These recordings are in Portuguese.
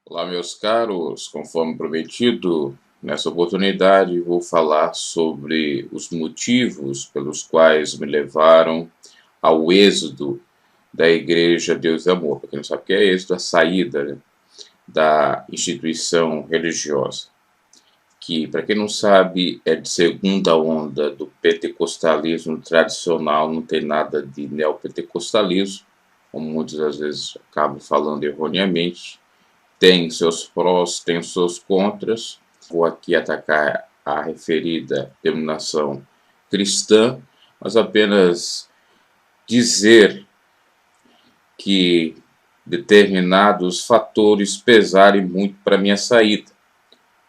Olá, meus caros, conforme prometido, nessa oportunidade vou falar sobre os motivos pelos quais me levaram ao êxodo da Igreja Deus e Amor. Para quem não sabe o que é êxodo, a saída, né, da instituição religiosa, que, para quem não sabe, é de segunda onda do pentecostalismo tradicional, não tem nada de neopentecostalismo, como muitas das vezes acabam falando erroneamente. Tem seus prós, tem seus contras. Vou aqui atacar a referida denominação cristã, mas apenas dizer que determinados fatores pesarem muito para minha saída.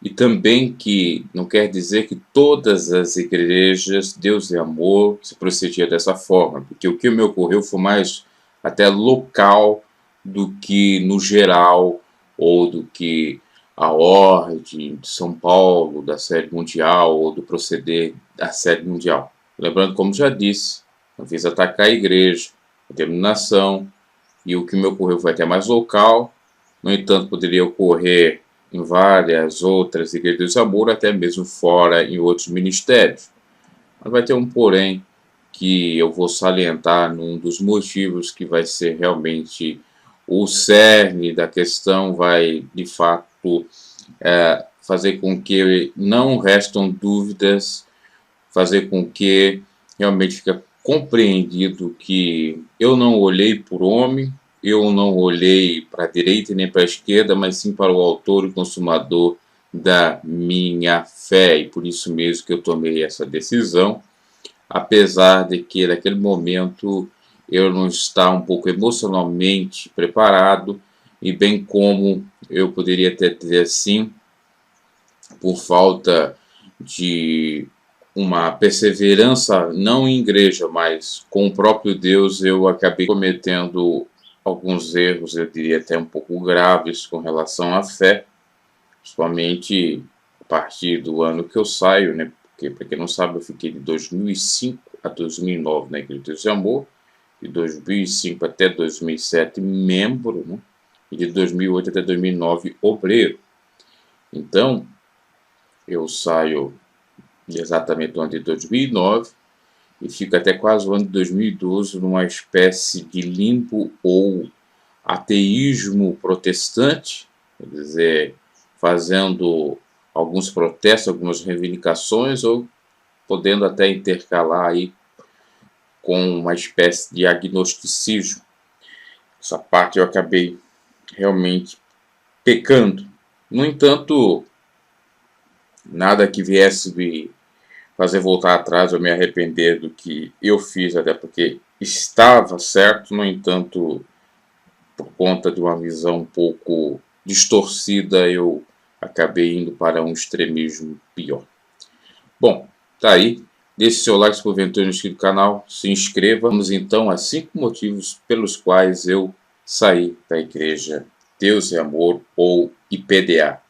E também que não quer dizer que todas as igrejas, Deus e Amor, se procedia dessa forma, porque o que me ocorreu foi mais até local do que no geral, ou do que a ordem de São Paulo, da série mundial, ou do proceder da série mundial. Lembrando, como já disse, não fiz atacar a igreja, a denominação, e o que me ocorreu foi até mais local. No entanto, poderia ocorrer em várias outras igrejas de amor, até mesmo fora em outros ministérios. Mas vai ter um porém que eu vou salientar num dos motivos que vai ser realmente o cerne da questão, vai de fato fazer com que não restam dúvidas, fazer com que realmente fique compreendido que eu não olhei por homem, eu não olhei para a direita nem para a esquerda, mas sim para o autor e consumador da minha fé. E por isso mesmo que eu tomei essa decisão, apesar de que naquele momento eu não estava um pouco emocionalmente preparado, e bem como eu poderia até dizer assim, por falta de uma perseverança, não em igreja, mas com o próprio Deus, eu acabei cometendo alguns erros, eu diria até um pouco graves com relação à fé, principalmente a partir do ano que eu saio, né? Porque, para quem não sabe, eu fiquei de 2005 a 2009 na Igreja de Deus e Amor, de 2005 até 2007 membro, né? E de 2008 até 2009 obreiro. Então, eu saio exatamente no ano de 2009 e fico até quase o ano de 2012 numa espécie de limbo ou ateísmo protestante, quer dizer, fazendo alguns protestos, algumas reivindicações, ou podendo até intercalar aí com uma espécie de agnosticismo. Essa parte eu acabei realmente pecando. No entanto, nada que viesse me fazer voltar atrás ou me arrepender do que eu fiz, até porque estava certo, no entanto, por conta de uma visão um pouco distorcida, eu acabei indo para um extremismo pior. Bom, tá aí. Deixe seu like se porventura não é inscrito no canal, se inscreva. Vamos então a 5 motivos pelos quais eu saí da igreja Deus é Amor, ou IPDA.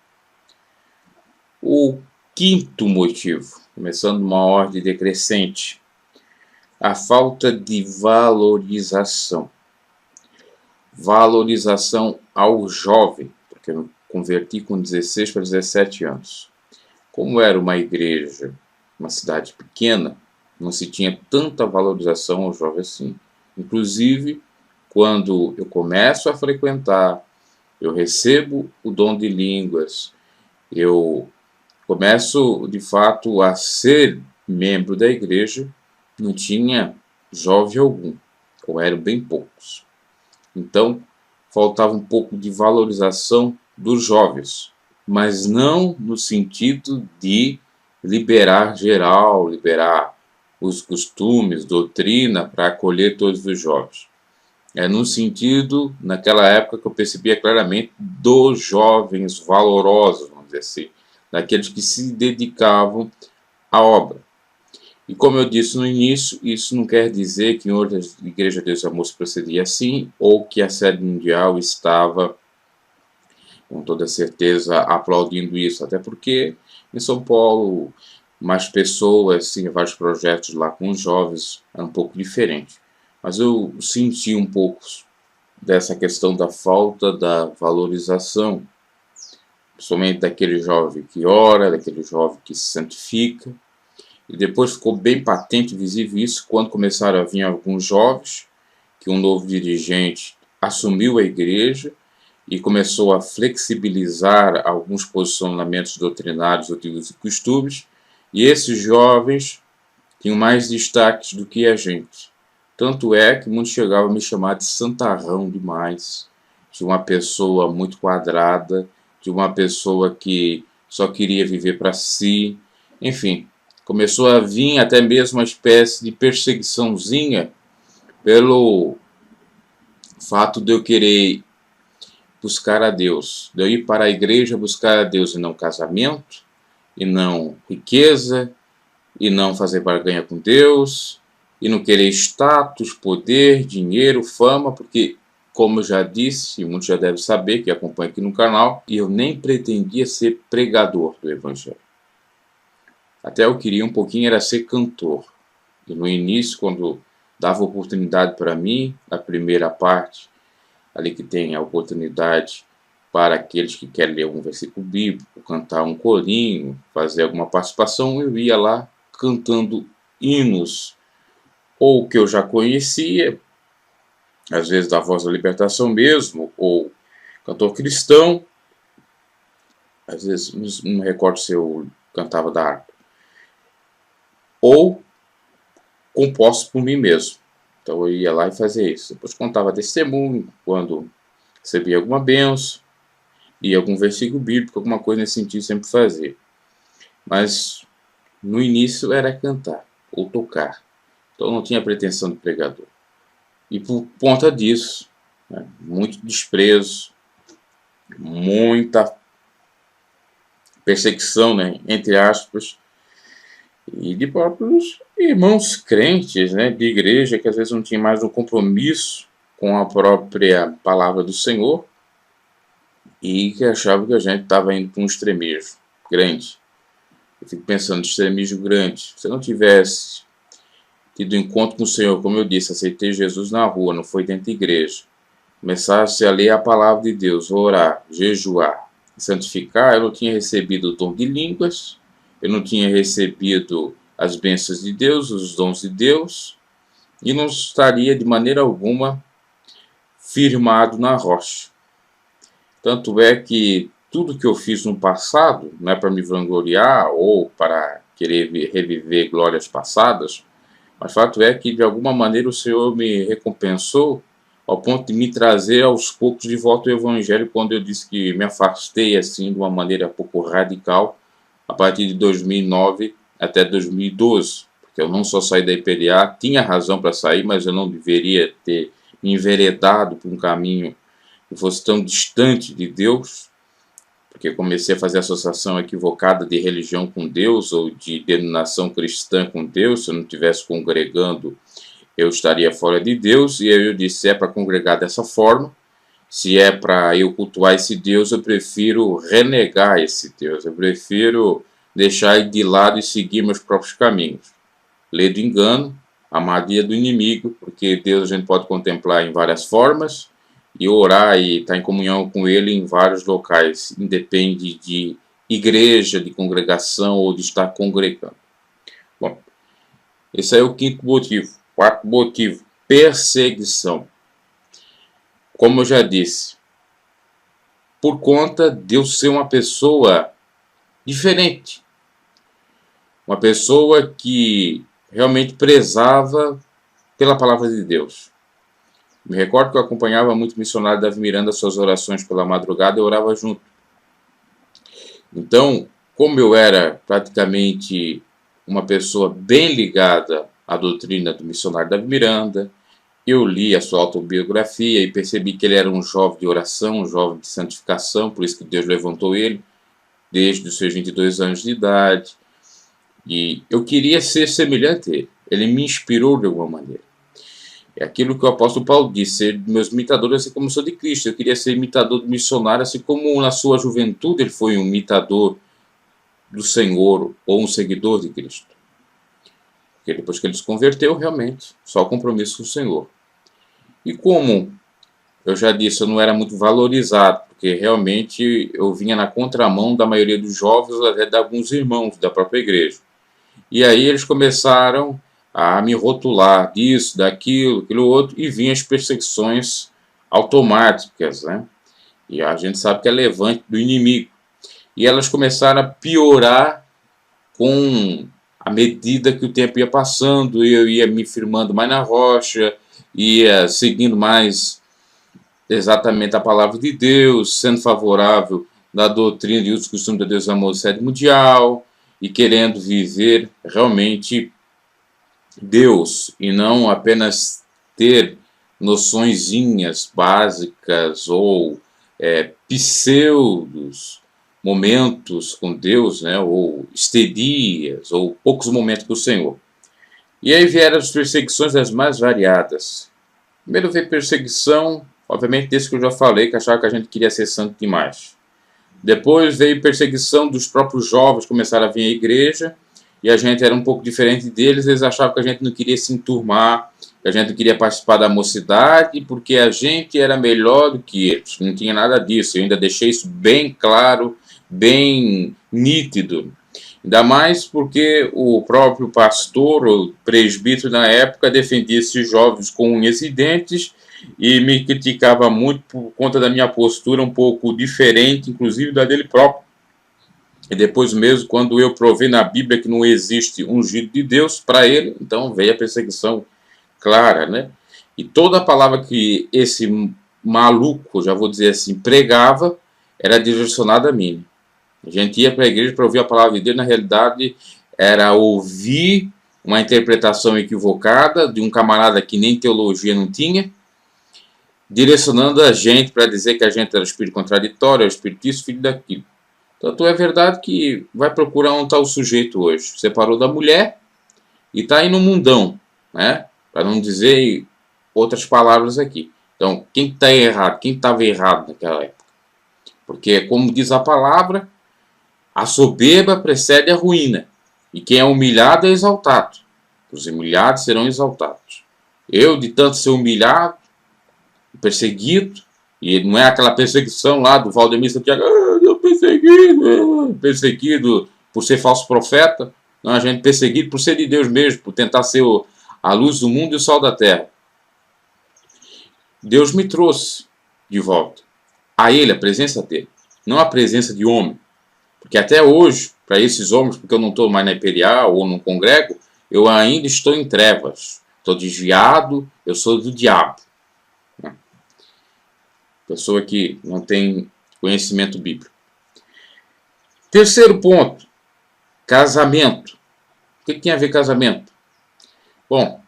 O quinto motivo, começando uma ordem decrescente, a falta de valorização. Valorização ao jovem, porque eu me converti com 16 para 17 anos. Como era uma igreja, uma cidade pequena, não se tinha tanta valorização ao jovem assim. Inclusive, quando eu começo a frequentar, eu recebo o dom de línguas, eu começo de fato a ser membro da igreja, não tinha jovem algum, ou eram bem poucos. Então, faltava um pouco de valorização dos jovens, mas não no sentido de liberar geral, liberar os costumes, doutrina para acolher todos os jovens. É no sentido, naquela época, que eu percebia claramente dos jovens valorosos, vamos dizer assim, daqueles que se dedicavam à obra. E como eu disse no início, isso não quer dizer que em outras igrejas de Deus e Amor se procedia assim, ou que a sede mundial estava, com toda certeza, aplaudindo isso, até porque em São Paulo, mais pessoas, sim, vários projetos lá com os jovens, é um pouco diferente. Mas eu senti um pouco dessa questão da falta da valorização principalmente daquele jovem que ora, daquele jovem que se santifica. E depois ficou bem patente e visível isso quando começaram a vir alguns jovens, que um novo dirigente assumiu a igreja e começou a flexibilizar alguns posicionamentos doutrinários, usos e costumes, e esses jovens tinham mais destaques do que a gente. Tanto é que muitos chegavam a me chamar de santarrão demais, de uma pessoa muito quadrada, de uma pessoa que só queria viver para si. Enfim, começou a vir até mesmo uma espécie de perseguiçãozinha pelo fato de eu querer buscar a Deus, de eu ir para a igreja buscar a Deus e não casamento, e não riqueza, e não fazer barganha com Deus, e não querer status, poder, dinheiro, fama, porque, como eu já disse, e muitos já devem saber que acompanham aqui no canal, eu nem pretendia ser pregador do Evangelho. Até eu queria um pouquinho era ser cantor. E no início, quando dava oportunidade para mim, na primeira parte, ali que tem a oportunidade para aqueles que querem ler um versículo bíblico, cantar um corinho, fazer alguma participação, eu ia lá cantando hinos, ou que eu já conhecia, às vezes da Voz da Libertação mesmo, ou cantor cristão, às vezes não me recordo se eu cantava da harpa, ou composto por mim mesmo. Então eu ia lá e fazia isso. Depois contava testemunho, quando recebia alguma bênção, e algum versículo bíblico, alguma coisa nesse sentido sempre fazia. Mas no início era cantar ou tocar. Então eu não tinha pretensão de pregador. E por conta disso, né, muito desprezo, muita perseguição, né, entre aspas, e de próprios irmãos crentes, né, de igreja, que às vezes não tinham mais um compromisso com a própria palavra do Senhor e que achavam que a gente estava indo para um extremismo grande. Eu fico pensando, extremismo grande. Se eu não tivesse tido encontro com o Senhor, como eu disse, aceitei Jesus na rua, não foi dentro da igreja, começasse a ler a palavra de Deus, orar, jejuar, santificar, eu não tinha recebido o dom de línguas, eu não tinha recebido as bênçãos de Deus, os dons de Deus, e não estaria de maneira alguma firmado na rocha. Tanto é que tudo que eu fiz no passado, não é para me vangloriar ou para querer reviver glórias passadas, mas fato é que de alguma maneira o Senhor me recompensou ao ponto de me trazer aos poucos de volta ao Evangelho, quando eu disse que me afastei assim de uma maneira pouco radical a partir de 2009 até 2012, porque eu não só saí da IPDA, tinha razão para sair, mas eu não deveria ter me enveredado por um caminho que fosse tão distante de Deus, porque comecei a fazer associação equivocada de religião com Deus ou de denominação cristã com Deus. Se eu não estivesse congregando, eu estaria fora de Deus. E aí eu disse, se é para congregar dessa forma, se é para eu cultuar esse Deus, eu prefiro renegar esse Deus, eu prefiro deixar ele de lado e seguir meus próprios caminhos. Lei do engano, a armadilha do inimigo, porque Deus a gente pode contemplar em várias formas, e orar e estar em comunhão com Ele em vários locais, independe de igreja, de congregação ou de estar congregando. Bom, esse aí é o quinto motivo. Quarto motivo, perseguição. Como eu já disse, por conta de eu ser uma pessoa diferente, uma pessoa que realmente prezava pela palavra de Deus. Me recordo que eu acompanhava muito o missionário Davi Miranda, suas orações pela madrugada, eu orava junto. Então, como eu era praticamente uma pessoa bem ligada à doutrina do missionário Davi Miranda, eu li a sua autobiografia e percebi que ele era um jovem de oração, um jovem de santificação, por isso que Deus levantou ele desde os seus 22 anos de idade. E eu queria ser semelhante a ele. Ele me inspirou de alguma maneira. É aquilo que o apóstolo Paulo disse, ser meus imitadores assim como eu sou de Cristo. Eu queria ser imitador do missionário, assim como na sua juventude ele foi um imitador do Senhor ou um seguidor de Cristo. Porque depois que ele se converteu, realmente, só compromisso com o Senhor. E como eu já disse, eu não era muito valorizado, porque realmente eu vinha na contramão da maioria dos jovens, até de alguns irmãos da própria igreja. E aí eles começaram a me rotular disso, daquilo, aquilo outro, e vinham as perseguições automáticas, né? E a gente sabe que é levante do inimigo. E elas começaram a piorar com a medida que o tempo ia passando, eu ia me firmando mais na rocha, ia seguindo mais exatamente a palavra de Deus, sendo favorável da doutrina e os costumes de Deus amor sede mundial, e querendo viver realmente Deus, e não apenas ter noçõezinhas básicas ou pseudos momentos com Deus, né, ou esterias, ou poucos momentos com o Senhor. E aí vieram as perseguições das mais variadas. Primeiro veio perseguição, obviamente desse que eu já falei, que achava que a gente queria ser santo demais. Depois veio perseguição dos próprios jovens, começaram a vir à igreja, e a gente era um pouco diferente deles, eles achavam que a gente não queria se enturmar, que a gente não queria participar da mocidade, porque a gente era melhor do que eles. Não tinha nada disso, eu ainda deixei isso bem claro, bem nítido. Ainda mais porque o próprio pastor, o presbítero na época, defendia esses jovens com unhas e dentes e me criticava muito por conta da minha postura um pouco diferente, inclusive da dele próprio. E depois mesmo, quando eu provei na Bíblia que não existe ungido de Deus para ele, então veio a perseguição clara, né? E toda a palavra que esse maluco, já vou dizer assim, pregava, era direcionada a mim. A gente ia para a igreja para ouvir a palavra de Deus, na realidade era ouvir uma interpretação equivocada de um camarada que nem teologia não tinha, direcionando a gente para dizer que a gente era espírito contraditório, era espírito disso, filho daquilo. Tanto é verdade que vai procurar onde está o sujeito hoje. Separou da mulher e está aí no mundão, né? Para não dizer outras palavras aqui. Então, quem está errado? Quem estava errado naquela época? Porque, como diz a palavra, a soberba precede a ruína, e quem é humilhado é exaltado. Os humilhados serão exaltados. Eu, de tanto ser humilhado, perseguido, e não é aquela perseguição lá do Valdemir Santiago, eu perseguido por ser falso profeta, não, a gente perseguido por ser de Deus mesmo, por tentar ser a luz do mundo e o sol da terra. Deus me trouxe de volta a Ele, a presença dele, não a presença de homem. Porque até hoje, para esses homens, porque eu não estou mais na Imperial ou no congrego, eu ainda estou em trevas. Estou desviado, eu sou do diabo. Pessoa que não tem conhecimento bíblico. Terceiro ponto, casamento. O que tem a ver casamento? Bom,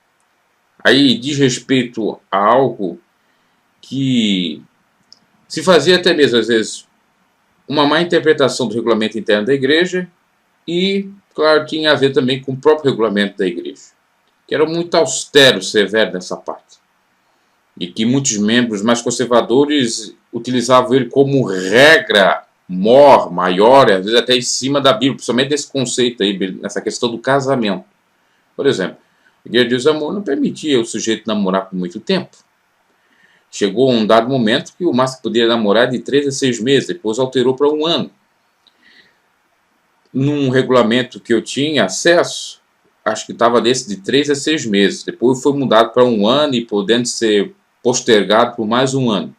aí diz respeito a algo que se fazia até mesmo, às vezes, uma má interpretação do regulamento interno da igreja e, claro, tinha a ver também com o próprio regulamento da igreja, que era muito austero, severo nessa parte. E que muitos membros mais conservadores utilizavam ele como regra maior, às vezes até em cima da Bíblia, principalmente desse conceito aí, nessa questão do casamento. Por exemplo, a Igreja de Deus Amor não permitia o sujeito namorar por muito tempo. Chegou um dado momento que o máximo poderia namorar de 3 a 6 meses, depois alterou para 1 ano. Num regulamento que eu tinha acesso, acho que estava desse de 3 a 6 meses. Depois foi mudado para 1 ano e podendo ser postergado por mais 1 ano.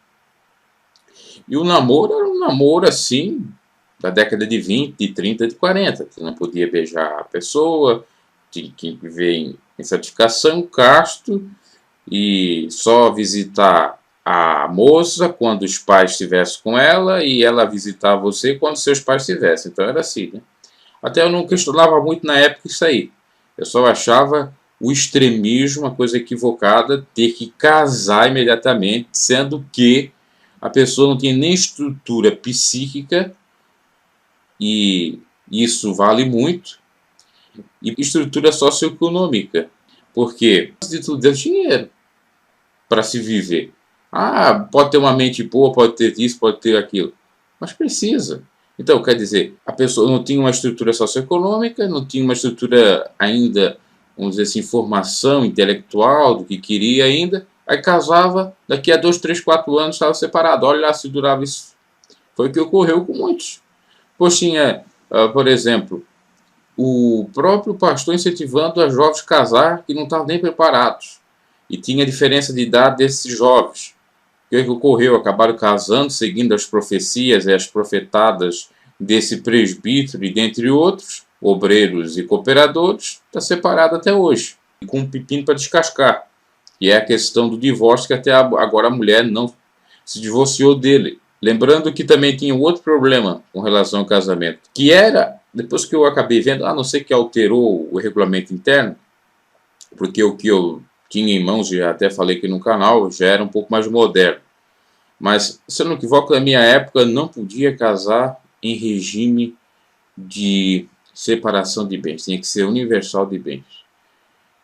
E o namoro era um namoro assim, da década de 20, de 30, de 40. Você não podia beijar a pessoa, tinha que viver em santificação, casto, e só visitar a moça quando os pais estivessem com ela e ela visitar você quando seus pais estivessem. Então era assim, né? Até eu não questionava muito na época isso aí. Eu só achava o extremismo, uma coisa equivocada, ter que casar imediatamente, sendo que a pessoa não tinha nem estrutura psíquica, e isso vale muito, e estrutura socioeconômica, porque, antes de tudo, é dinheiro para se viver. Ah, pode ter uma mente boa, pode ter isso, pode ter aquilo, mas precisa. Então, quer dizer, a pessoa não tinha uma estrutura socioeconômica, não tinha uma estrutura ainda, vamos dizer assim, formação intelectual do que queria ainda, aí casava, daqui a 2, 3, 4 anos estava separado. Olha lá se durava isso. Foi o que ocorreu com muitos. Pois tinha, por exemplo, o próprio pastor incentivando os jovens a casar que não estavam nem preparados. E tinha diferença de idade desses jovens. O que ocorreu? Acabaram casando, seguindo as profecias e as profetadas desse presbítero e dentre outros, obreiros e cooperadores, está separado até hoje, com um pepino para descascar. E é a questão do divórcio, que até agora a mulher não se divorciou dele. Lembrando que também tinha um outro problema com relação ao casamento, que era, depois que eu acabei vendo, a não ser que alterou o regulamento interno, porque o que eu tinha em mãos, já até falei aqui no canal, já era um pouco mais moderno. Mas, se eu não me equivoco, na minha época não podia casar em regime de separação de bens, tinha que ser universal de bens.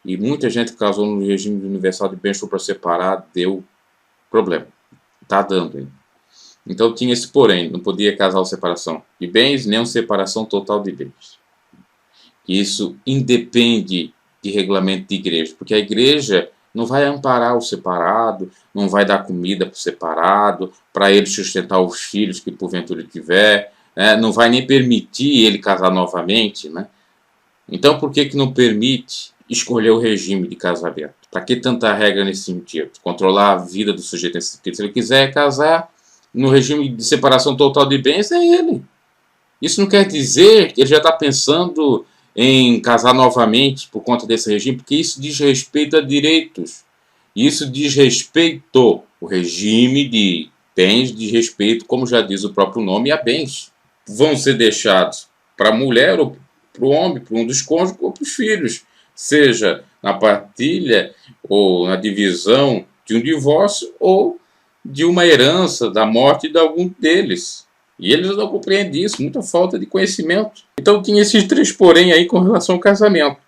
E muita gente casou no regime universal de bens, foi para separar, deu problema. Está dando ainda. Então tinha esse porém, não podia casar uma separação de bens, nem uma separação total de bens. Isso independe de regulamento de igreja, porque a igreja não vai amparar o separado, não vai dar comida para o separado, para ele sustentar os filhos que porventura tiver, né? Não vai nem permitir ele casar novamente, né? Então por que não permite escolher o regime de casamento? Para que tanta regra nesse sentido? Controlar a vida do sujeito nesse sentido. Se ele quiser casar no regime de separação total de bens, é ele. Isso não quer dizer que ele já está pensando em casar novamente por conta desse regime, porque isso diz respeito a direitos. Isso diz respeito, o regime de bens diz respeito, como já diz o próprio nome, a bens. Vão ser deixados para a mulher ou para o homem, para um dos cônjuges ou para os filhos, seja na partilha ou na divisão de um divórcio ou de uma herança, da morte de algum deles. E eles não compreendem isso, muita falta de conhecimento. Então tinha esses três porém aí com relação ao casamento.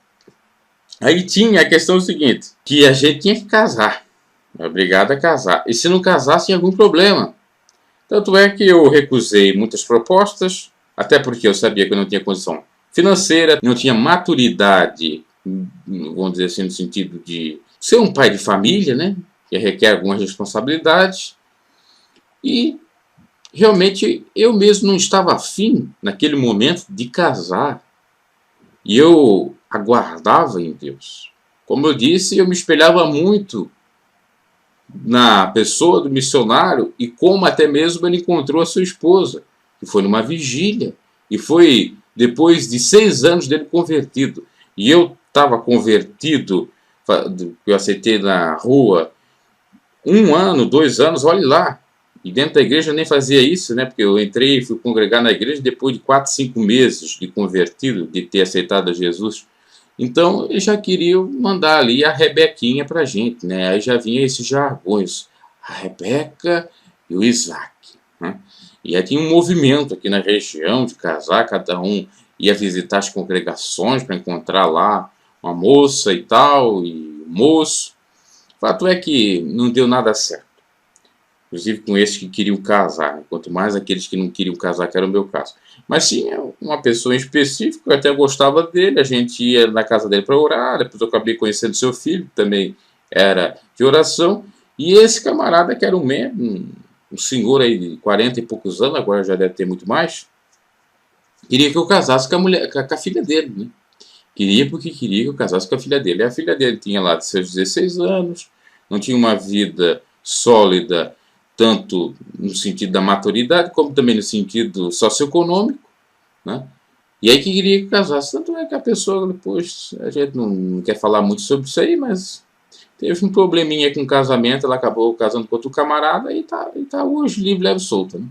Aí tinha a questão seguinte, que a gente tinha que casar, obrigado a casar. E se não casasse, tinha algum problema. Tanto é que eu recusei muitas propostas, até porque eu sabia que eu não tinha condição financeira, não tinha maturidade, vamos dizer assim, no sentido de ser um pai de família, né? Que requer algumas responsabilidades. E realmente eu mesmo não estava afim, naquele momento, de casar. E eu aguardava em Deus. Como eu disse, eu me espelhava muito na pessoa do missionário e como até mesmo ele encontrou a sua esposa, que foi numa vigília. E foi depois de 6 anos dele convertido. E eu estava convertido, eu aceitei na rua, 1 ano, 2 anos, olhe lá. E dentro da igreja eu nem fazia isso, né? Porque eu entrei e fui congregar na igreja depois de 4, 5 meses de convertido, de ter aceitado a Jesus. Então, eles já queriam mandar ali a Rebequinha pra gente, né? Aí já vinha esses jargões, a Rebeca e o Isaac, né? E aí tinha um movimento aqui na região de casar, cada um ia visitar as congregações para encontrar lá uma moça e tal, e um moço. O fato é que não deu nada certo. Inclusive com esses que queriam casar, né? Quanto mais aqueles que não queriam casar, que era o meu caso. Mas tinha uma pessoa em específico, eu até gostava dele, a gente ia na casa dele para orar, depois eu acabei conhecendo seu filho, que também era de oração, e esse camarada que era um senhor aí de 40 e poucos anos, agora já deve ter muito mais, queria que eu casasse com a mulher, com a filha dele, né? Queria porque queria que eu casasse com a filha dele. E a filha dele tinha lá de seus 16 anos, não tinha uma vida sólida, tanto no sentido da maturidade, como também no sentido socioeconômico, né? E aí que queria que casasse. Tanto é que a pessoa, depois, a gente não quer falar muito sobre isso aí, mas teve um probleminha com o casamento, ela acabou casando com outro camarada e tá hoje livre, leve e solta, né?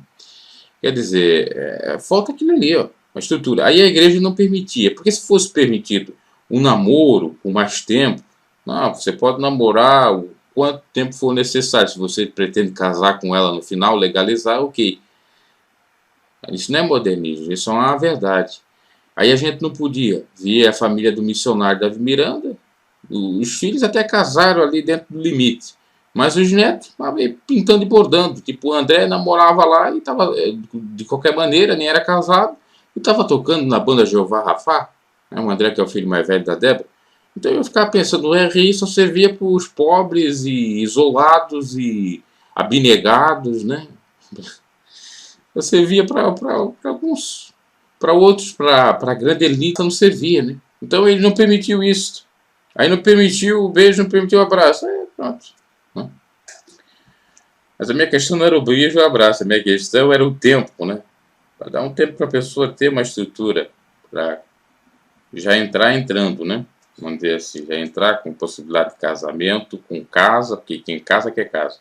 Quer dizer, falta aquilo ali, ó, uma estrutura. Aí a igreja não permitia, porque se fosse permitido um namoro com mais tempo, não, você pode namorar o quanto tempo for necessário. Se você pretende casar com ela no final, legalizar, ok. Isso não é modernismo, isso é uma verdade. Aí a gente não podia ver a família do missionário Davi Miranda, os filhos até casaram ali dentro do limite, mas os netos estavam pintando e bordando. Tipo, o André namorava lá e estava, de qualquer maneira, nem era casado, e estava tocando na banda Jeová Rafá, né? O André, que é o filho mais velho da Débora. Então eu ficava pensando, o RI só servia para os pobres e isolados e abnegados, né? Eu servia para alguns, para outros, para a grande elite não servia, né? Então ele não permitiu isso. Aí não permitiu o beijo, não permitiu o abraço. Aí pronto. Né? Mas a minha questão não era o beijo ou o abraço, a minha questão era o tempo, né? Para dar um tempo para a pessoa ter uma estrutura, para já entrar entrando, né? Vamos dizer assim, já entrar com possibilidade de casamento, com casa, porque quem casa quer casa,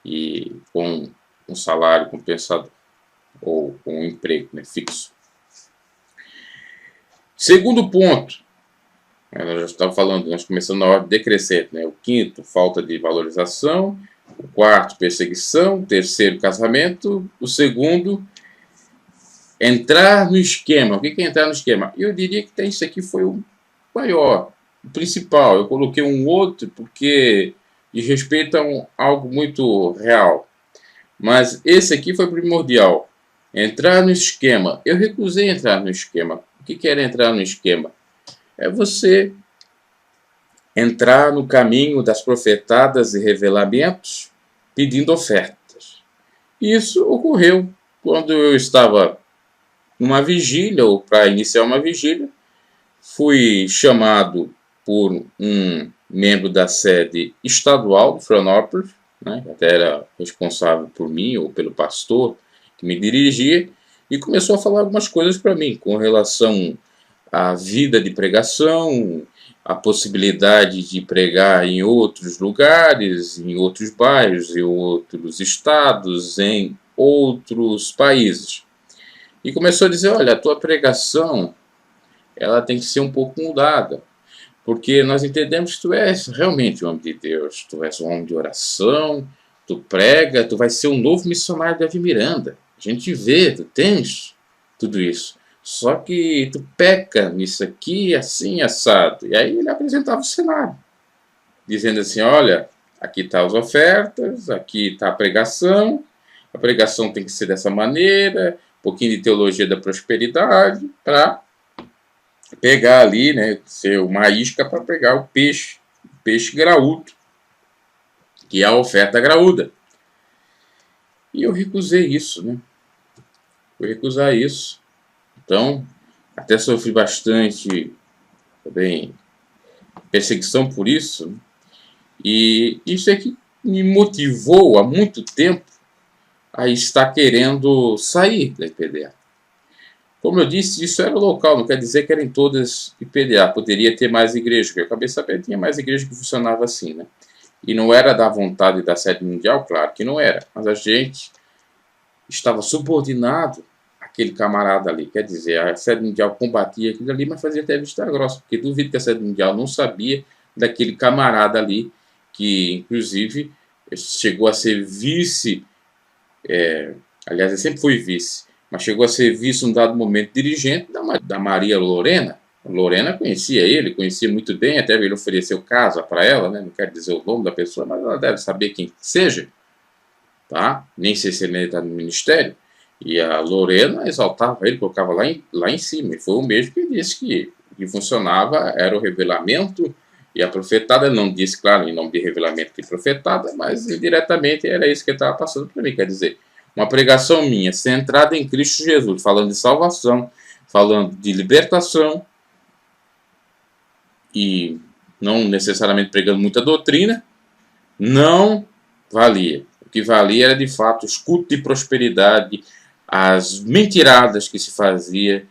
e com um salário compensador, ou com um emprego, né, fixo. Segundo ponto, nós já estamos falando, nós começamos na ordem decrescente, né? O quinto, falta de valorização. O quarto, perseguição. O terceiro, casamento. O segundo, entrar no esquema. O que é entrar no esquema? Eu diria que isso aqui foi o maior, o principal. Eu coloquei um outro porque diz respeito a algo muito real. Mas esse aqui foi primordial. Entrar no esquema. Eu recusei entrar no esquema. O que era entrar no esquema? É você entrar no caminho das profetadas e revelamentos pedindo ofertas. Isso ocorreu quando eu estava numa vigília, ou para iniciar uma vigília, fui chamado por um membro da sede estadual de Florianópolis, né, até era responsável por mim ou pelo pastor que me dirigia, e começou a falar algumas coisas para mim com relação à vida de pregação, a possibilidade de pregar em outros lugares, em outros bairros, em outros estados, em outros países. E começou a dizer, olha, a tua pregação ela tem que ser um pouco mudada, porque nós entendemos que tu és realmente um homem de Deus, tu és um homem de oração, tu prega, tu vai ser um novo missionário de Davi Miranda. A gente vê, tu tens tudo isso. Só que tu peca nisso aqui, assim, assado. E aí ele apresentava o cenário, dizendo assim, olha, aqui estão as ofertas, aqui está a pregação tem que ser dessa maneira, um pouquinho de teologia da prosperidade, para pegar ali, né, ser uma isca para pegar o peixe graúdo, que é a oferta graúda. E eu recusei isso, né? Fui recusar isso. Então, até sofri bastante também perseguição por isso. Né? E isso é que me motivou há muito tempo a estar querendo sair da IPDA. Como eu disse, isso era local, não quer dizer que era em todas IPDA. Poderia ter mais igrejas, porque eu acabei sabendo que tinha mais igrejas que funcionava assim, né? E não era da vontade da sede mundial, claro que não era. Mas a gente estava subordinado àquele camarada ali. Quer dizer, a sede mundial combatia aquilo ali, mas fazia até vista grossa, porque duvido que a sede mundial não sabia daquele camarada ali, que inclusive chegou a ser vice, aliás, ele sempre foi vice, mas chegou a ser vice num dado momento dirigente da Maria Lorena. A Lorena conhecia ele, conhecia muito bem, até ele ofereceu casa para ela, né? Não quero dizer o nome da pessoa, mas ela deve saber quem seja, tá? Nem sei se ele está no ministério. E a Lorena exaltava ele, colocava lá em cima. E foi o mesmo que disse que o que funcionava era o revelamento e a profetada. Não disse, claro, em nome de revelamento e profetada, mas diretamente era isso que ele estava passando para mim. Quer dizer, uma pregação minha centrada em Cristo Jesus, falando de salvação, falando de libertação, e não necessariamente pregando muita doutrina, não valia. O que valia era, de fato, os cultos de prosperidade, as mentiradas que se fazia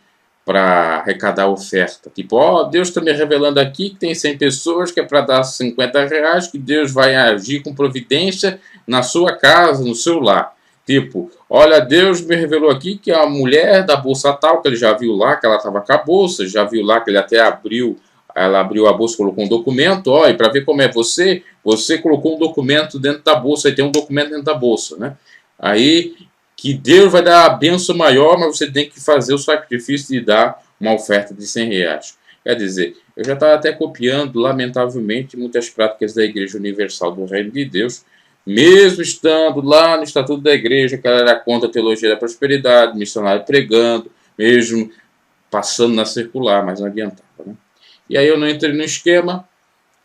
para arrecadar oferta. Tipo, ó, Deus está me revelando aqui que tem 100 pessoas, que é para dar R$50, que Deus vai agir com providência na sua casa, no seu lar. Tipo, olha, Deus me revelou aqui que a mulher da bolsa tal, que ele já viu lá, que ela estava com a bolsa, já viu lá que ele até abriu, ela abriu a bolsa, colocou um documento, ó, e para ver como é você colocou um documento dentro da bolsa, aí tem um documento dentro da bolsa, né? Aí, que Deus vai dar a benção maior, mas você tem que fazer o sacrifício de dar uma oferta de R$100. Quer dizer, eu já estava até copiando, lamentavelmente, muitas práticas da Igreja Universal do Reino de Deus, mesmo estando lá no Estatuto da Igreja, que ela era contra a teologia da prosperidade, missionário pregando, mesmo passando na circular, mas não adiantava, né? E aí eu não entrei no esquema,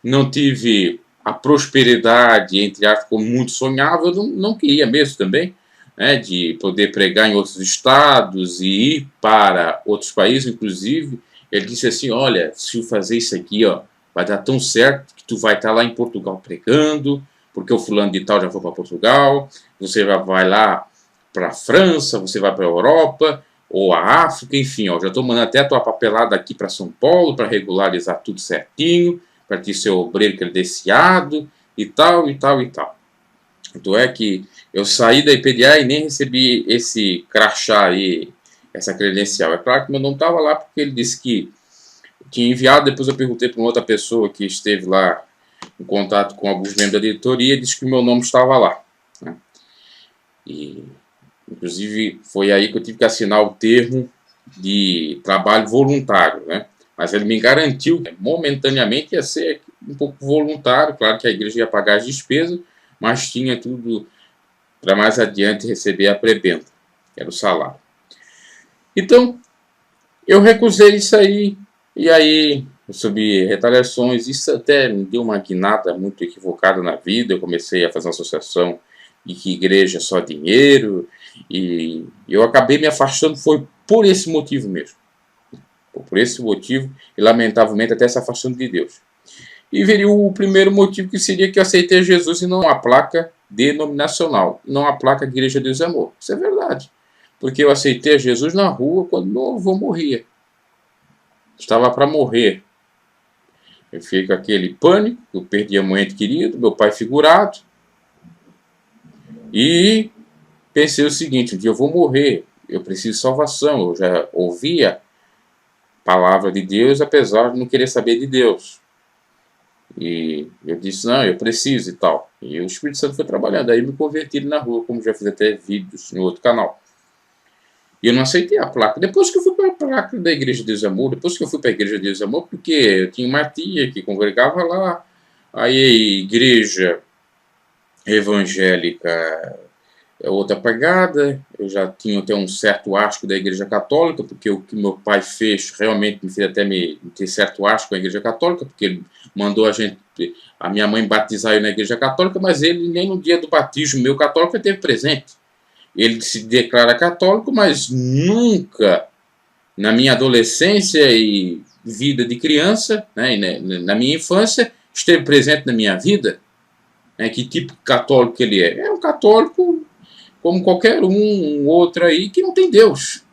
não tive a prosperidade, entre aspas, como muito sonhava, eu não queria mesmo também. né, de poder pregar em outros estados e ir para outros países, inclusive. Ele disse assim, olha, se eu fazer isso aqui, ó, vai dar tão certo que tu vai estar lá em Portugal pregando, porque o fulano de tal já foi para Portugal, você vai lá para a França, você vai para a Europa, ou a África, enfim, ó, já estou mandando até a tua papelada aqui para São Paulo, para regularizar tudo certinho, para te ser obreiro credenciado, e tal, e tal, e tal. Tanto é que eu saí da IPDA e nem recebi esse crachá aí, essa credencial. É claro que meu nome estava lá porque ele disse que tinha enviado, depois eu perguntei para uma outra pessoa que esteve lá em contato com alguns membros da diretoria e disse que meu nome estava lá, né? E, inclusive, foi aí que eu tive que assinar o termo de trabalho voluntário, né? Mas ele me garantiu que momentaneamente ia ser um pouco voluntário, claro que a igreja ia pagar as despesas, mas tinha tudo para mais adiante receber a prebenda, que era o salário. Então, eu recusei isso aí, e aí eu soube retaliações, isso até me deu uma guinada muito equivocada na vida, eu comecei a fazer uma associação de que igreja é só dinheiro, e eu acabei me afastando, foi por esse motivo mesmo. Por esse motivo, e lamentavelmente até se afastando de Deus. E veria o primeiro motivo, que seria que eu aceitei Jesus e não a placa denominacional, não a placa de Igreja de Deus e Amor. Isso é verdade. Porque eu aceitei Jesus na rua quando meu avô morria. Estava para morrer. Eu fiquei com aquele pânico, eu perdi a mãe querido, meu pai figurado. E pensei o seguinte, um dia eu vou morrer, eu preciso de salvação. Eu já ouvia a palavra de Deus, apesar de não querer saber de Deus. E eu disse, não, eu preciso e tal. E o Espírito Santo foi trabalhando. Aí me converti na rua, como já fiz até vídeos no outro canal. E eu não aceitei a placa. Depois que eu fui para a placa da Igreja de Deus e Amor, depois que eu fui para a Igreja de Deus e Amor, porque eu tinha uma tia que congregava lá. Aí a igreja evangélica é outra pegada. Eu já tinha até um certo asco da Igreja Católica, porque o que meu pai fez realmente me fez até me ter certo asco com a Igreja Católica, porque ele mandou a minha mãe batizar eu na Igreja Católica, mas ele nem no dia do batismo meu católico ele teve presente. Ele se declara católico, mas nunca na minha adolescência e vida de criança, né, e na minha infância, esteve presente na minha vida. Né, que tipo de católico ele é? É um católico como qualquer um outro aí que não tem Deus.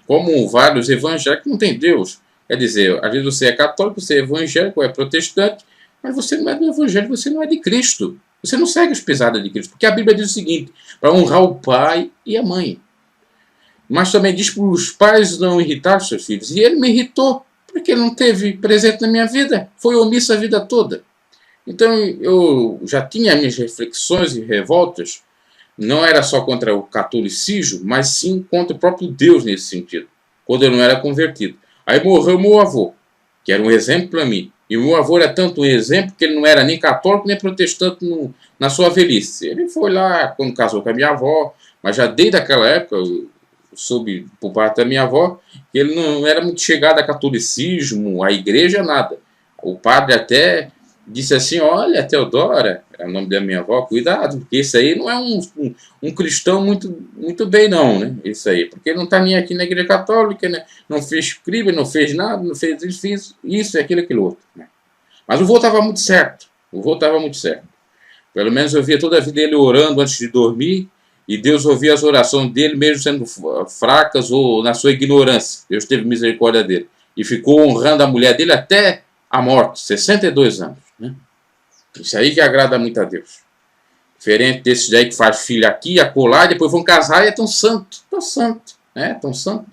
Como vários evangélicos que não tem Deus. Quer dizer, às vezes você é católico, você é evangélico, é protestante, mas você não é do evangelho, você não é de Cristo. Você não segue as pesadas de Cristo. Porque a Bíblia diz o seguinte, para honrar o pai e a mãe. Mas também diz para os pais não irritar seus filhos. E ele me irritou, porque ele não teve presente na minha vida. Foi omisso a vida toda. Então eu já tinha minhas reflexões e revoltas, não era só contra o catolicismo, mas sim contra o próprio Deus nesse sentido, quando eu não era convertido. Aí morreu meu avô, que era um exemplo para mim. E o meu avô era tanto um exemplo que ele não era nem católico nem protestante na sua velhice. Ele foi lá quando casou com a minha avó, mas já desde aquela época, eu soube por parte da minha avó, que ele não era muito chegado a catolicismo, a igreja, nada. O padre até disse assim, olha, Teodora, é o nome da minha avó, cuidado, porque esse aí não é um cristão muito bem não, né? Isso aí, porque ele não está nem aqui na igreja católica, né? Não fez crime, não fez nada, não fez isso, aquilo outro. Né? Mas o vô estava muito certo, Pelo menos eu via toda a vida ele orando antes de dormir, e Deus ouvia as orações dele, mesmo sendo fracas ou na sua ignorância. Deus teve misericórdia dele. E ficou honrando a mulher dele até a morte, 62 anos. Né? Isso aí que agrada muito a Deus. Diferente desses daí que faz filho aqui, acolá, e depois vão casar e é tão santo. Né? Tão santo.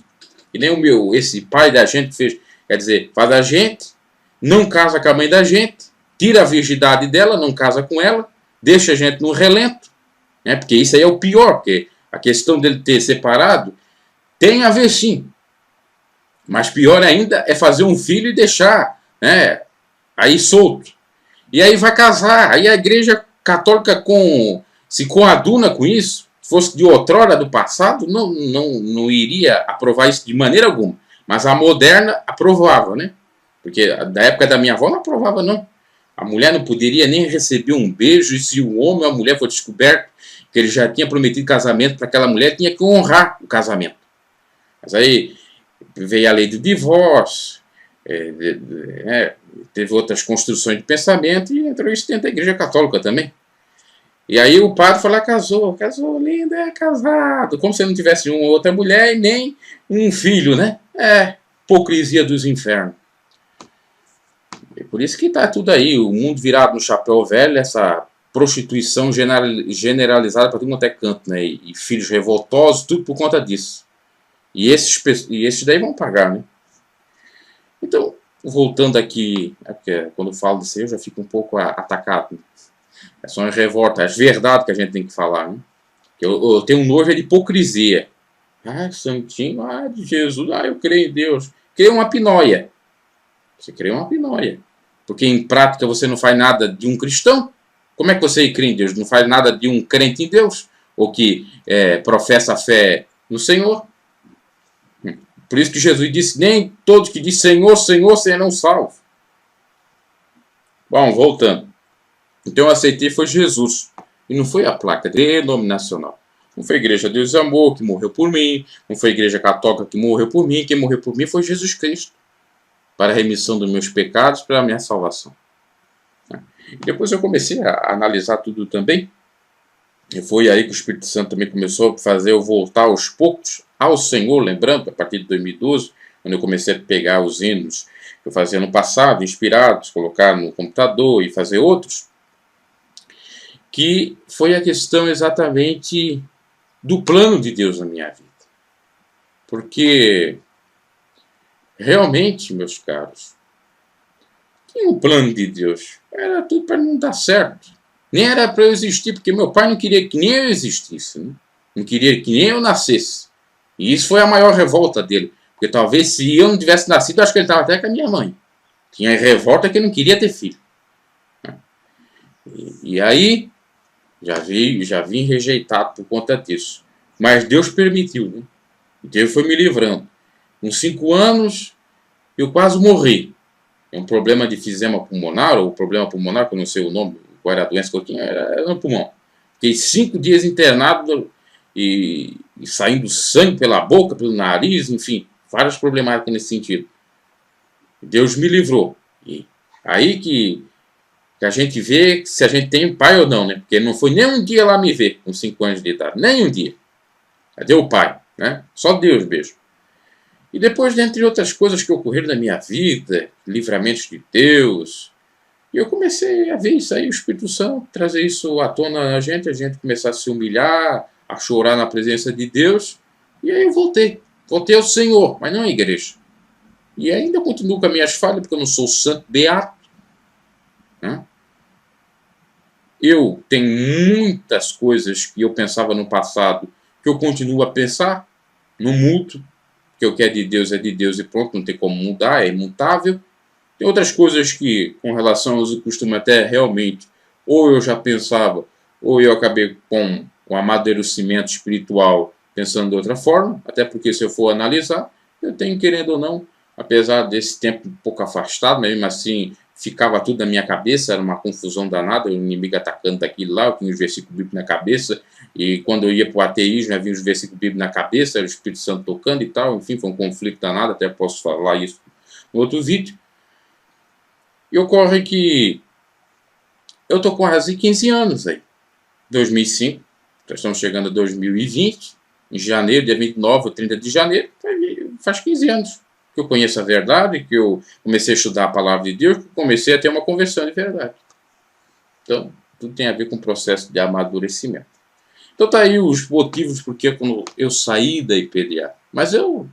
E nem esse pai da gente que fez, quer dizer, faz a gente, não casa com a mãe da gente, tira a virgindade dela, não casa com ela, deixa a gente no relento. Né? Porque isso aí é o pior, porque a questão dele ter separado tem a ver sim. Mas pior ainda é fazer um filho e deixar, né, aí solto. E aí vai casar. Aí a igreja católica se coaduna com isso. Se fosse de outrora, do passado, não iria aprovar isso de maneira alguma. Mas a moderna aprovava, né? Porque da época da minha avó não aprovava, não. A mulher não poderia nem receber um beijo, e se o homem ou a mulher for descoberto porque ele já tinha prometido casamento para aquela mulher, tinha que honrar o casamento. Mas aí veio a lei do divórcio, teve outras construções de pensamento e entrou isso dentro da Igreja Católica também. E aí o padre falou, casou, linda, é casado, como se não tivesse uma outra mulher e nem um filho, né? Hipocrisia dos infernos. E por isso que está tudo aí, o mundo virado no chapéu velho, essa prostituição generalizada para todo mundo até canto, né? E filhos revoltosos, tudo por conta disso. E esses daí vão pagar, né? Então, voltando aqui, quando eu falo disso aí, eu já fico um pouco atacado. Né? São as revoltas, as verdades que a gente tem que falar. Né? Eu tenho um nojo de hipocrisia. Santinho, de Jesus, eu creio em Deus. Creio uma pinóia. Você crê uma pinóia. Porque em prática você não faz nada de um cristão. Como é que você crê em Deus? Não faz nada de um crente em Deus? Ou que professa a fé no Senhor? Por isso que Jesus disse, nem todos que dizem Senhor, Senhor, serão salvos. Bom, voltando. Então eu aceitei foi Jesus. E não foi a placa denominacional. Não foi a Igreja Deus e Amor que morreu por mim. Não foi a Igreja Católica que morreu por mim. Quem morreu por mim foi Jesus Cristo. Para a remissão dos meus pecados, para a minha salvação. E depois eu comecei a analisar tudo também. E foi aí que o Espírito Santo também começou a fazer eu voltar aos poucos ao Senhor, lembrando, a partir de 2012, quando eu comecei a pegar os hinos que eu fazia no passado, inspirados, colocar no computador e fazer outros, que foi a questão exatamente do plano de Deus na minha vida. Porque, realmente, meus caros, tinha um plano de Deus. Era tudo para não dar certo. Nem era para eu existir, porque meu pai não queria que nem eu existisse. Né? Não queria que nem eu nascesse. E isso foi a maior revolta dele. Porque talvez se eu não tivesse nascido, eu acho que ele estava até com a minha mãe. Tinha revolta que ele não queria ter filho. E aí, já vim rejeitado por conta disso. Mas Deus permitiu. Né? Deus foi me livrando. Com 5 anos, eu quase morri. É um problema de enfisema pulmonar, ou problema pulmonar, que eu não sei o nome, qual era a doença que eu tinha, era no pulmão. Fiquei 5 dias internado e saindo sangue pela boca, pelo nariz, enfim, várias problemáticas nesse sentido. Deus me livrou. E aí que a gente vê se a gente tem pai ou não, né? Porque ele não foi nem um dia lá me ver com 5 anos de idade, nem um dia. Cadê o pai? Né? Só Deus, beijo. E depois, dentre outras coisas que ocorreram na minha vida, livramentos de Deus, e eu comecei a ver isso aí, o Espírito Santo, trazer isso à tona na gente, a gente começar a se humilhar, a chorar na presença de Deus, e aí eu voltei ao Senhor, mas não à igreja. E ainda continuo com as minhas falhas, porque eu não sou santo beato. Né? Eu tenho muitas coisas que eu pensava no passado, que eu continuo a pensar, não mudo, porque o que é de Deus e pronto, não tem como mudar, é imutável. Tem outras coisas que, com relação aos costumes até realmente, ou eu já pensava, ou eu acabei com um amadurecimento espiritual pensando de outra forma, até porque se eu for analisar, eu tenho, querendo ou não, apesar desse tempo um pouco afastado, mas mesmo assim ficava tudo na minha cabeça, era uma confusão danada, o inimigo atacando daqui e lá, eu tinha os versículos bíblicos na cabeça, e quando eu ia para o ateísmo, já vinha os versículos bíblicos na cabeça, era o Espírito Santo tocando e tal, enfim, foi um conflito danado, até posso falar isso no outro vídeo. E ocorre que eu estou com quase 15 anos aí, 2005, já estamos chegando a 2020, em janeiro, dia 29 ou 30 de janeiro, faz 15 anos que eu conheço a verdade, que eu comecei a estudar a palavra de Deus, que eu comecei a ter uma conversão de verdade. Então, tudo tem a ver com o processo de amadurecimento. Então tá aí os motivos porque quando eu saí da IPDA. Mas eu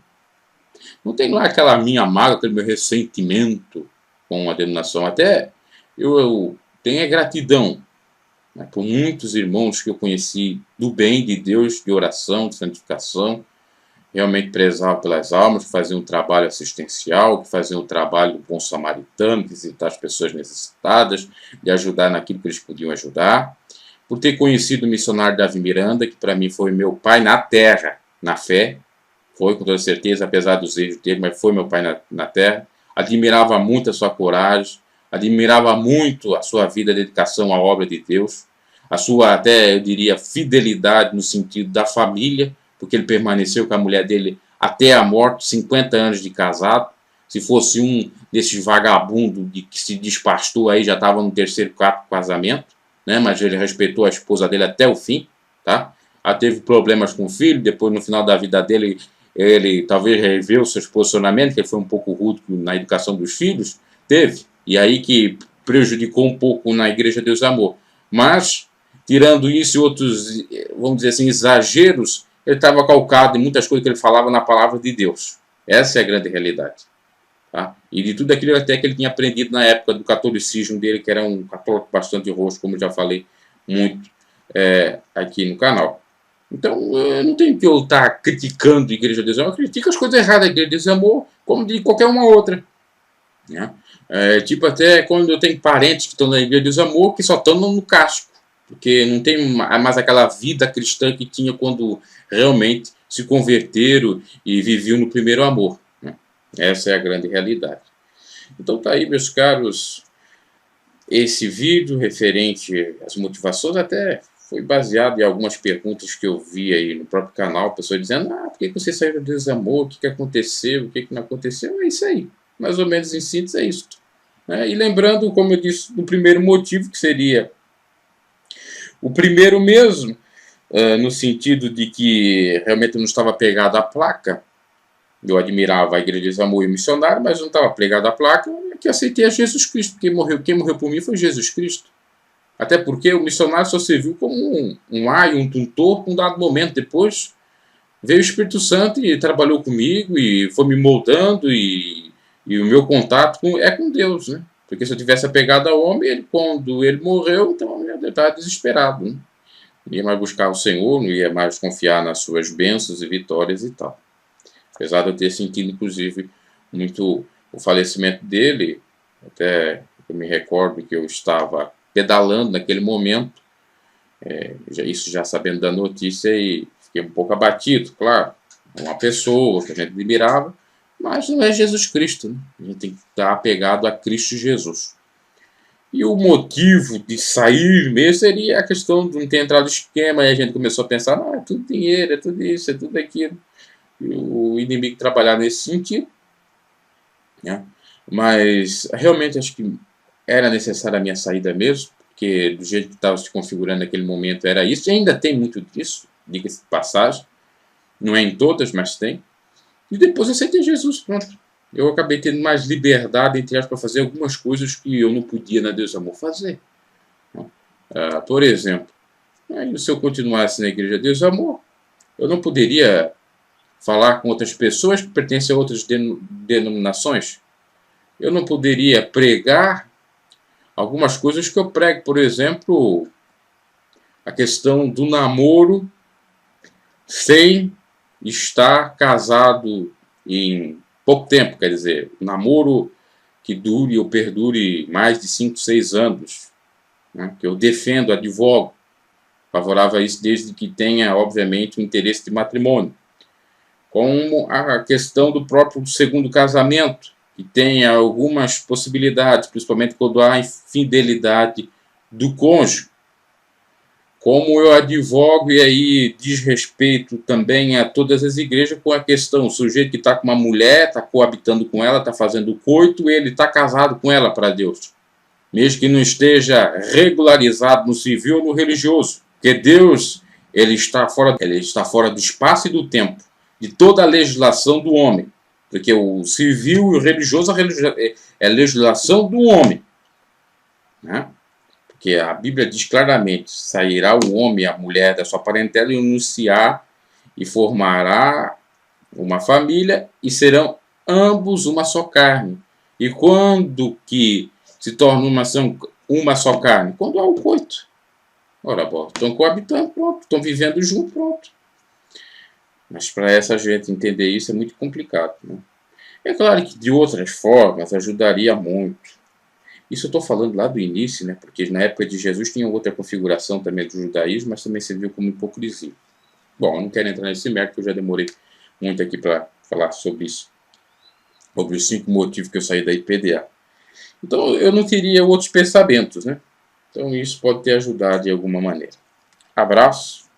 não tenho lá aquela minha mágoa, aquele meu ressentimento com a denominação. Até eu tenho a gratidão, né, por muitos irmãos que eu conheci do bem de Deus, de oração, de santificação, realmente prezavam pelas almas, que faziam um trabalho assistencial, que faziam um trabalho do bom samaritano, de visitar as pessoas necessitadas, de ajudar naquilo que eles podiam ajudar. Por ter conhecido o missionário Davi Miranda, que para mim foi meu pai na terra, na fé, foi com toda certeza, apesar dos erros dele, mas foi meu pai na terra. Admirava muito a sua coragem, admirava muito a sua vida, a dedicação à obra de Deus. a sua, até eu diria, fidelidade no sentido da família, porque ele permaneceu com a mulher dele até a morte, 50 anos de casado. Se fosse um desses vagabundos que se despastou aí, já estava no terceiro, quarto casamento, né? Mas ele respeitou a esposa dele até o fim, tá? Ela teve problemas com o filho, depois no final da vida dele, ele talvez reviu seus posicionamentos, que ele foi um pouco rude na educação dos filhos, teve, e aí que prejudicou um pouco na Igreja Deus Amor. Mas, tirando isso e outros, vamos dizer assim, exageros, ele estava calcado em muitas coisas que ele falava na palavra de Deus. Essa é a grande realidade. Tá? E de tudo aquilo até que ele tinha aprendido na época do catolicismo dele, que era um católico bastante roxo, como eu já falei muito aqui no canal. Então, eu não tenho que eu estar criticando a Igreja de Deus Amor, eu critico as coisas erradas da Igreja de Deus Amor, como de qualquer uma outra. Né? Tipo, até quando eu tenho parentes que estão na Igreja de Deus Amor, que só estão no casco, porque não tem mais aquela vida cristã que tinha quando realmente se converteram e viviam no primeiro amor. Né? Essa é a grande realidade. Então tá aí, meus caros, esse vídeo referente às motivações até foi baseado em algumas perguntas que eu vi aí no próprio canal, pessoas dizendo, por que você saiu do desamor, o que aconteceu, o que não aconteceu, é isso aí. Mais ou menos em síntese é isso. E lembrando, como eu disse, do primeiro motivo, que seria o primeiro mesmo, no sentido de que realmente eu não estava pegado à placa. Eu admirava a Igreja de Amor e o missionário, mas não estava pregado à placa, que aceitei a Jesus Cristo. Quem morreu por mim foi Jesus Cristo. Até porque o missionário só serviu como um ai, um tutor, um dado momento. Depois veio o Espírito Santo e trabalhou comigo e foi me moldando, e o meu contato é com Deus, né? Porque se eu tivesse apegado ao homem, quando ele morreu, então eu estava desesperado. Né? Não ia mais buscar o Senhor, não ia mais confiar nas suas bênçãos e vitórias e tal. Apesar de eu ter sentido, inclusive, muito o falecimento dele, até eu me recordo que eu estava pedalando naquele momento, isso já sabendo da notícia, e fiquei um pouco abatido, claro. Uma pessoa que a gente admirava, mas não é Jesus Cristo. Né? A gente tem que estar apegado a Cristo Jesus. E o motivo de sair mesmo seria a questão de não ter entrado no esquema, e a gente começou a pensar, é tudo dinheiro, é tudo isso, é tudo aquilo. E o inimigo trabalhar nesse sentido. Né? Mas realmente acho que era necessária a minha saída mesmo, porque do jeito que estava se configurando naquele momento era isso, e ainda tem muito disso, diga-se de passagem, não é em todas, mas tem. E depois eu aceitei Jesus, pronto. Eu acabei tendo mais liberdade, entre aspas, para fazer algumas coisas que eu não podia na Deus Amor fazer. Por exemplo, se eu continuasse na Igreja Deus Amor, eu não poderia falar com outras pessoas que pertencem a outras denominações. Eu não poderia pregar algumas coisas que eu prego. Por exemplo, a questão do namoro sem estar casado em pouco tempo. Quer dizer, namoro que dure ou perdure mais de 5, 6 anos. Né, que eu defendo, advogo, favorável a isso, desde que tenha, obviamente, o interesse de matrimônio. Como a questão do próprio segundo casamento, que tem algumas possibilidades, principalmente quando há infidelidade do cônjuge. Como eu advogo e aí diz respeito também a todas as igrejas com a questão, o sujeito que está com uma mulher, está coabitando com ela, está fazendo coito, ele está casado com ela para Deus. Mesmo que não esteja regularizado no civil ou no religioso. Porque Deus ele está fora do espaço e do tempo, de toda a legislação do homem. Porque o civil e o religioso é a legislação do homem. Né? Porque a Bíblia diz claramente, sairá o homem e a mulher da sua parentela e anunciar e formará uma família e serão ambos uma só carne. E quando que se torna uma só carne? Quando há o coito. Ora, bom, estão coabitando, pronto. Estão vivendo junto, pronto. Mas para essa gente entender isso é muito complicado. Né? É claro que de outras formas ajudaria muito. Isso eu estou falando lá do início, né? Porque na época de Jesus tinha outra configuração também do judaísmo, mas também se viu como hipocrisia. Bom, eu não quero entrar nesse mérito, porque eu já demorei muito aqui para falar sobre isso. Sobre os 5 motivos que eu saí da IPDA. Então eu não queria outros pensamentos, né? Então isso pode te ajudar de alguma maneira. Abraço,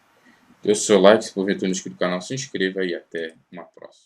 dê o seu like, se porventura não é inscrito no canal, se inscreva e até uma próxima.